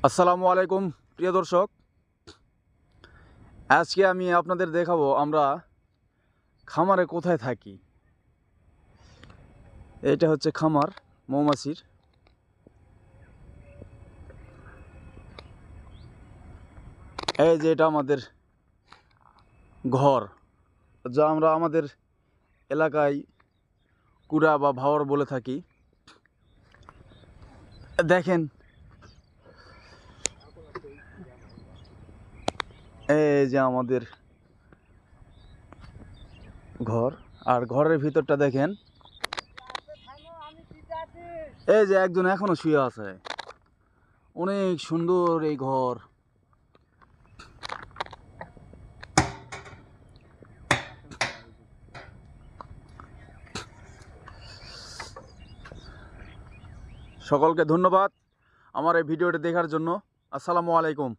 আসসালামু আলাইকুম প্রিয় দর্শক, আজকে আমি আপনাদের দেখাবো আমরা খামারে কোথায় থাকি। এটা হচ্ছে খামার মৌমাছির। এই যে এটা আমাদের ঘর, যা আমরা আমাদের এলাকায় কুড়া বা ভাওর বলে থাকি। দেখেন, এই যে আমাদের ঘর, আর ঘরের ভিতরটা দেখেন, এই যে একজন এখনো শুয়ে আছে। অনেক সুন্দর এই ঘর। সকলকে ধন্যবাদ আমার এই ভিডিওটি দেখার জন্য। আসসালামু আলাইকুম।